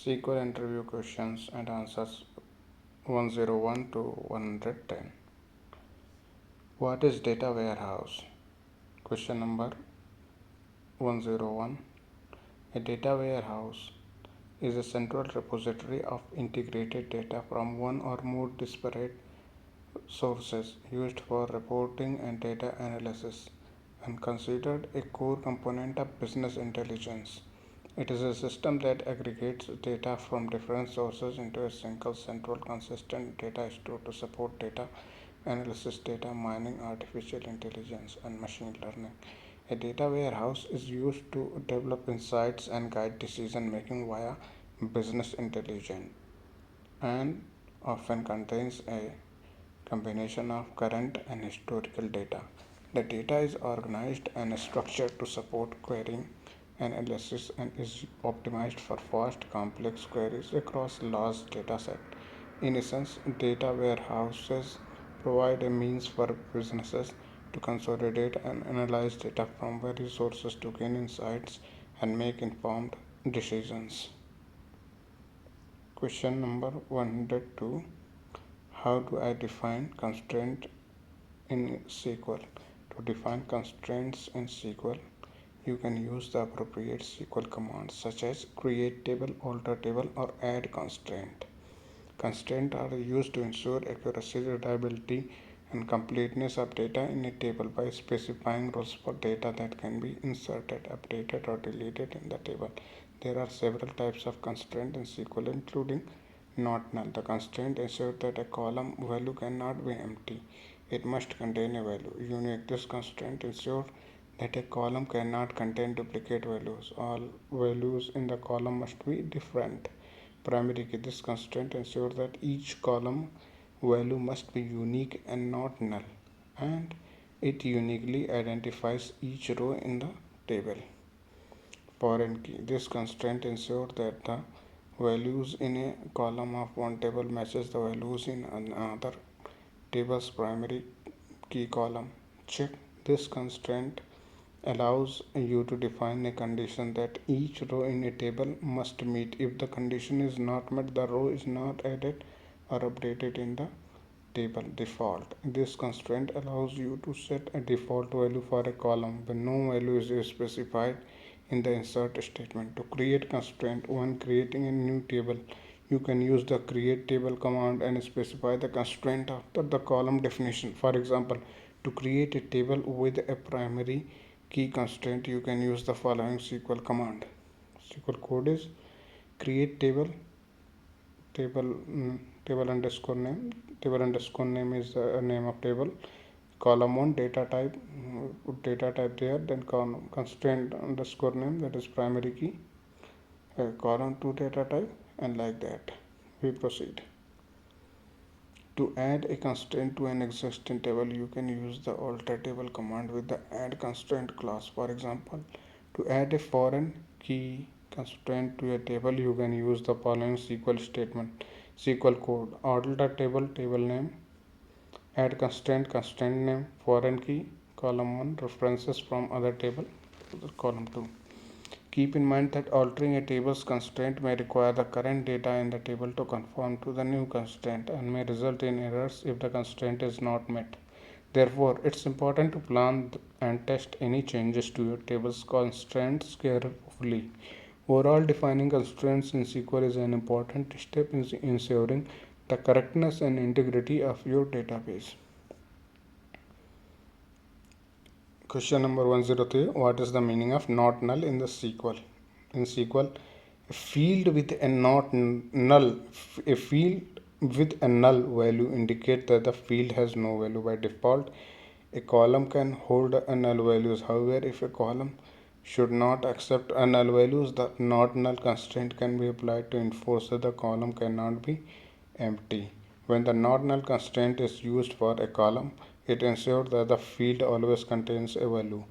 SQL interview questions and answers 101 to 110. What is data warehouse? Question number 101. A data warehouse is a central repository of integrated data from one or more disparate sources used for reporting and data analysis and considered a core component of business intelligence. It is a system that aggregates data from different sources into a single central consistent data store to support data analysis, data mining, artificial intelligence, and machine learning. A data warehouse is used to develop insights and guide decision making via business intelligence and often contains a combination of current and historical data. The data is organized and structured to support querying analysis and is optimized for fast, complex queries across large data sets. In essence, data warehouses provide a means for businesses to consolidate and analyze data from various sources to gain insights and make informed decisions. Question number 102. How do I define constraint in SQL? To define constraints in SQL, you can use the appropriate SQL commands such as create table, alter table, or add constraint. Constraints are used to ensure accuracy, reliability, and completeness of data in a table by specifying rules for data that can be inserted, updated, or deleted in the table. There are several types of constraints in SQL, including not null. The constraint ensures that a column value cannot be empty. It must contain a value. Unique. This constraint ensures that a column cannot contain duplicate values. All values in the column must be different. Primary key. This constraint ensures that each column value must be unique and not null, and it uniquely identifies each row in the table. Foreign key. This constraint ensures that the values in a column of one table matches the values in another table's primary key column. Check. This constraint allows you to define a condition that each row in a table must meet. If the condition is not met, the row is not added or updated in the table. Default. This constraint allows you to set a default value for a column when no value is specified in the insert statement. To create constraint when creating a new table, you can use the create table command and specify the constraint after the column definition. For example, to create a table with a primary key constraint, you can use the following SQL command. SQL code is create table table underscore name. Table underscore name is the name of table. Column 1 data type there, then column constraint underscore name, that is primary key, column 2 data type, and like that we proceed. To add a constraint to an existing table, you can use the alter table command with the add constraint clause. For example, to add a foreign key constraint to a table, you can use the following SQL statement. SQL code: alter table, table name, add constraint, constraint name, foreign key, column 1, references from other table, column 2. Keep in mind that altering a table's constraint may require the current data in the table to conform to the new constraint and may result in errors if the constraint is not met. Therefore, it's important to plan and test any changes to your table's constraints carefully. Overall, defining constraints in SQL is an important step in ensuring the correctness and integrity of your database. Question number 103. What is the meaning of not null in the SQL? In SQL, a field with a null value indicates that the field has no value. By default, a column can hold a null values. However, if a column should not accept a null values, the not null constraint can be applied to enforce that the column cannot be empty. When the not null constraint is used for a column, it ensures that the field always contains a value,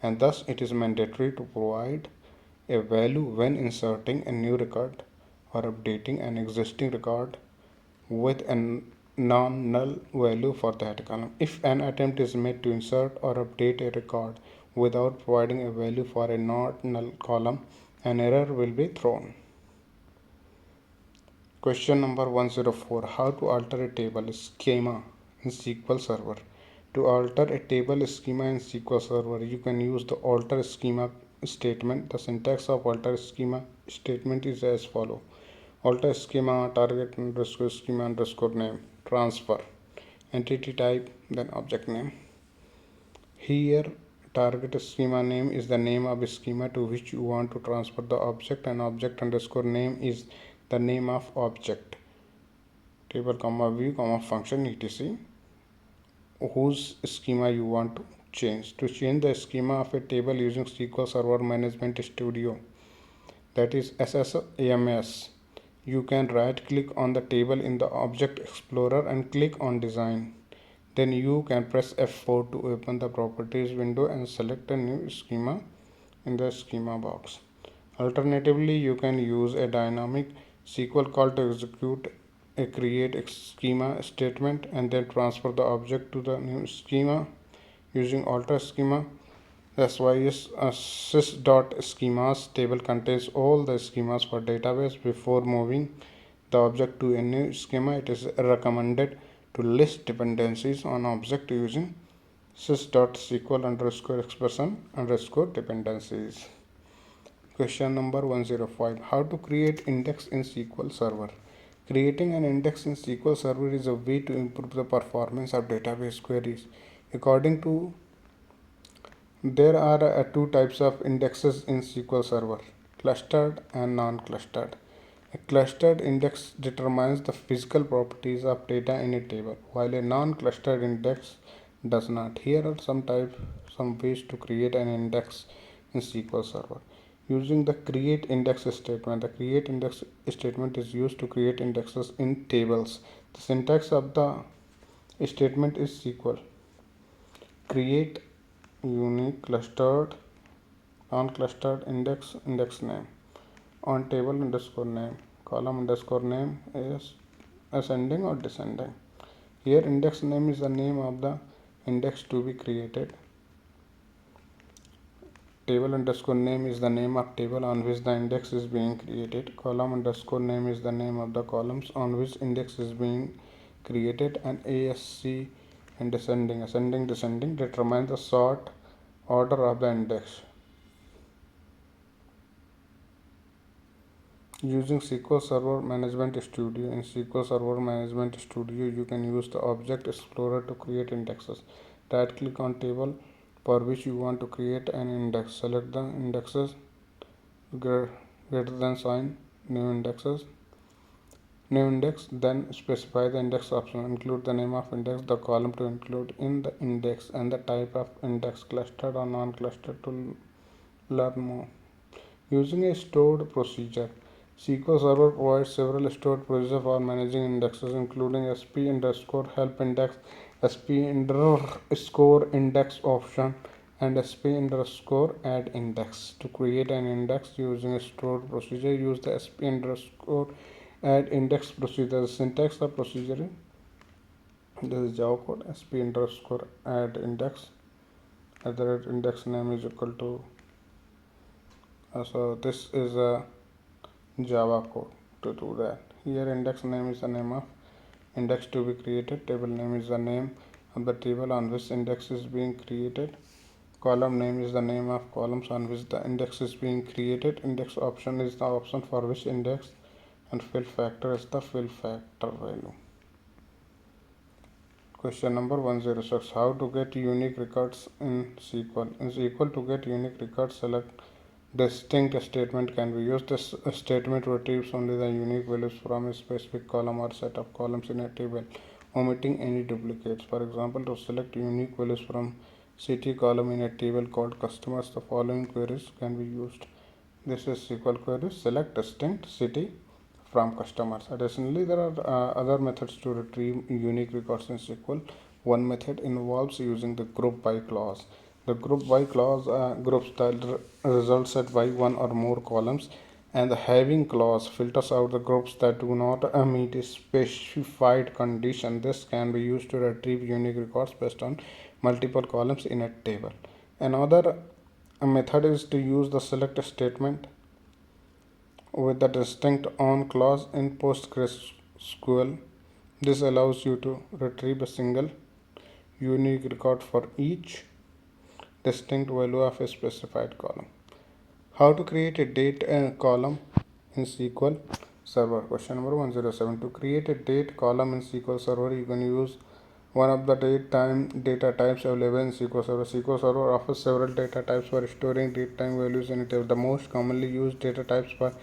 and thus it is mandatory to provide a value when inserting a new record or updating an existing record with a non-null value for that column. If an attempt is made to insert or update a record without providing a value for a not null column, an error will be thrown. Question number 104. How to alter a table schema in SQL Server? To alter a table schema in SQL Server, you can use the alter schema statement. The syntax of alter schema statement is as follows. Alter schema target underscore schema underscore name transfer entity type then object name. Here target schema name is the name of a schema to which you want to transfer the object, and object underscore name is the name of object. Table comma view comma function etc whose schema you want to change. To change the schema of a table using SQL Server Management Studio, that is SSAMS, you can right click on the table in the Object Explorer and click on Design. Then you can press F4 to open the Properties window and select a new schema in the schema box. Alternatively, you can use a dynamic SQL call to execute a create schema statement and then transfer the object to the new schema using alter schema. That's why sys.schemas table contains all the schemas for database. Before moving the object to a new schema, it is recommended to list dependencies on object using sys.sql underscore expression underscore dependencies. Question number 105. How to create index in SQL Server? Creating an index in SQL Server is a way to improve the performance of database queries. According to there are two types of indexes in SQL Server, clustered and non-clustered. A clustered index determines the physical properties of data in a table, while a non-clustered index does not. Here are some ways to create an index in SQL Server. Using the create index statement. The create index statement is used to create indexes in tables. The syntax of the statement is SQL create unique clustered non-clustered index name on table underscore name column underscore name is ascending or descending. Here index name is the name of the index to be created. Table underscore name is the name of table on which the index is being created. Column underscore name is the name of the columns on which index is being created, and ASC and ascending descending determines the sort order of the index. Using SQL Server Management Studio. In SQL Server Management Studio, you can use the Object Explorer to create indexes. Right click on table for which you want to create an index. Select the indexes greater than sign new index, then specify the index option. Include the name of index, the column to include in the index, and the type of index, clustered or non-clustered, to learn more. Using a stored procedure. SQL Server provides several stored procedures for managing indexes, including sp underscore help index, sp underscore index option, and sp underscore add index. To create an index using a stored procedure, use the sp underscore add index procedure. The syntax of procedure, this is Java code, sp underscore add index at the rate index name is equal to so this is a Java code to do that. Here index name is the name of index to be created. Table name is the name of the table on which index is being created. Column name is the name of columns on which the index is being created. Index option is the option for which index, and fill factor is the fill factor value. Question number 106. How to get unique records in SQL? In SQL, to get unique records, select distinct statement can be used. This statement retrieves only the unique values from a specific column or set of columns in a table, omitting any duplicates. For example, to select unique values from city column in a table called customers, the following queries can be used. This is SQL query: select distinct city from customers. Additionally, there are other methods to retrieve unique records in SQL. One method involves using the group by clause. The group by clause groups the result set by one or more columns, and the having clause filters out the groups that do not meet a specified condition. This can be used to retrieve unique records based on multiple columns in a table. Another method is to use the select statement with the distinct on clause in PostgreSQL. This allows you to retrieve a single unique record for each distinct value of a specified column. How to create a date column in SQL Server? Question number 107. To create a date column in SQL Server, you can use one of the data types available in SQL Server. SQL Server offers several data types for storing date time values in a table. The most commonly used data types for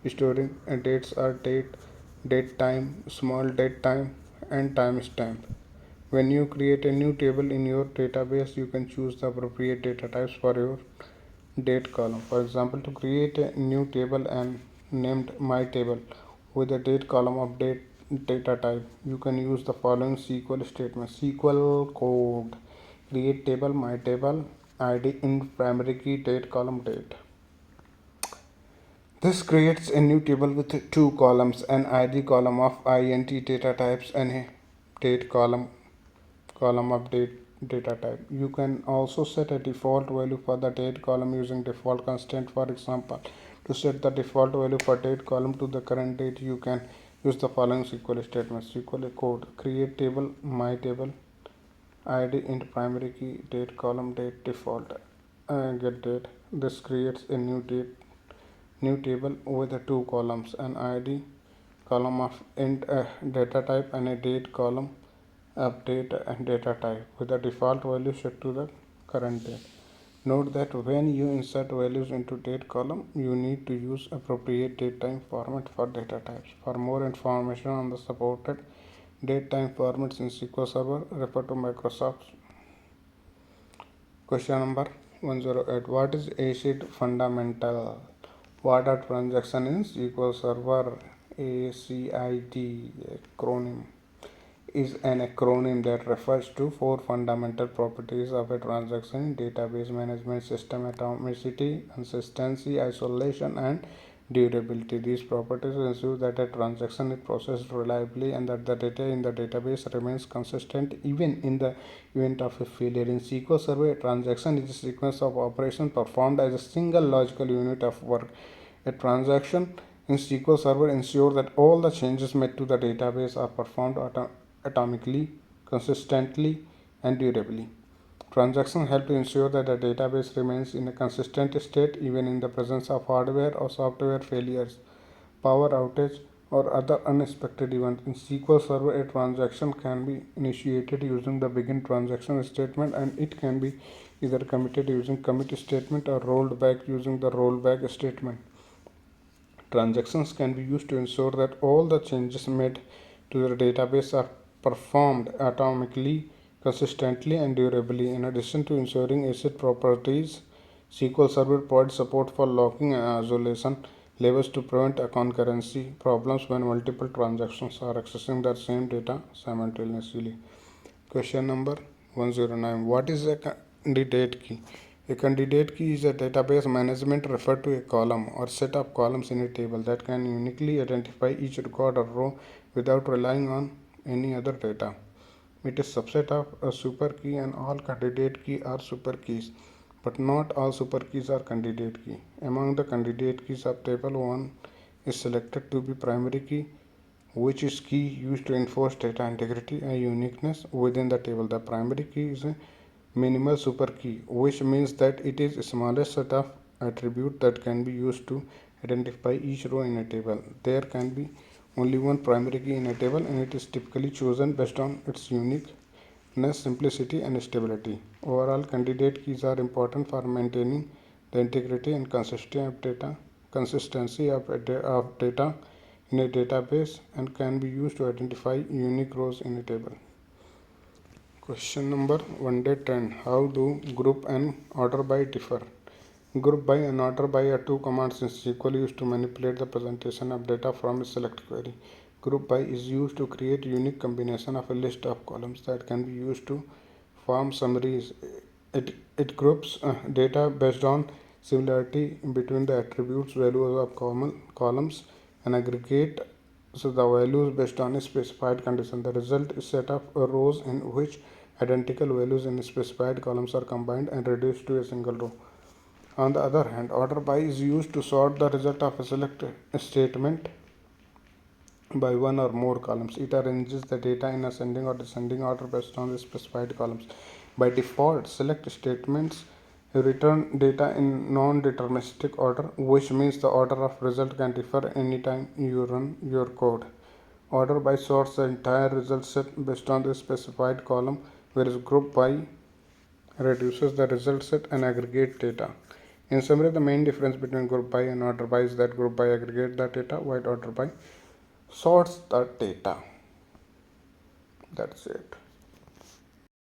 storing dates are date time, small date time, and timestamp. When you create a new table in your database, you can choose the appropriate data types for your date column. For example, to create a new table and named my table with a date column of data type, you can use the following SQL statement. SQL code: create table my table id in primary key date column date. This creates a new table with two columns, an id column of int data types and a date column of data type. You can also set a default value for the date column using default constant. For example, to set the default value for date column to the current date, you can use the following SQL statement. SQL code: create table my table id into primary key date column date default get date. This creates a new table with two columns, an id column of int data type and a date column of date and data type with the default value set to the current date. Note that when you insert values into date column, you need to use appropriate datetime format for data types. For more information on the supported datetime formats in SQL Server, refer to Microsoft's. Question number 108. What is ACID fundamental? What are transactions in SQL Server? ACID acronym is an acronym that refers to four fundamental properties of a transaction: database management system, atomicity, consistency, isolation, and durability. These properties ensure that a transaction is processed reliably and that the data in the database remains consistent even in the event of a failure. In SQL Server, a transaction is a sequence of operations performed as a single logical unit of work. A transaction in SQL Server ensures that all the changes made to the database are performed atomically, consistently, and durably. Transactions help to ensure that the database remains in a consistent state even in the presence of hardware or software failures, power outage, or other unexpected events. In SQL Server, a transaction can be initiated using the begin transaction statement, and it can be either committed using commit statement or rolled back using the rollback statement. Transactions can be used to ensure that all the changes made to the database are performed atomically, consistently, and durably. In addition to ensuring ACID properties, SQL Server provides support for locking and isolation levels to prevent concurrency problems when multiple transactions are accessing the same data simultaneously. Question number 109. What is a candidate key? A candidate key is a database management referred to a column or set of columns in a table that can uniquely identify each record or row without relying on any other data. It is a subset of a super key, and all candidate key are super keys, but not all super keys are candidate key. Among the candidate keys of table 1 is selected to be primary key, which is key used to enforce data integrity and uniqueness within the table. The primary key is a minimal super key, which means that it is the smallest set of attributes that can be used to identify each row in a table. There can be only one primary key in a table, and it is typically chosen based on its uniqueness, simplicity, and stability. Overall, candidate keys are important for maintaining the integrity and consistency of data in a database and can be used to identify unique rows in a table. Question number 110. How do group and order by differ? Group by and order by are two commands in SQL used to manipulate the presentation of data from a select query. Group by is used to create unique combination of a list of columns that can be used to form summaries. It groups data based on similarity between the attributes values of columns and aggregate the values based on a specified condition. The result is a set of rows in which identical values in specified columns are combined and reduced to a single row. On the other hand, order by is used to sort the result of a select statement by one or more columns. It arranges the data in ascending or descending order based on the specified columns. By default, select statements return data in non-deterministic order, which means the order of result can differ anytime you run your code. Order by sorts the entire result set based on the specified column, whereas group by reduces the result set and aggregate data. In summary, the main difference between group by and order by is that group by aggregate the data while order by sorts the data. That's it.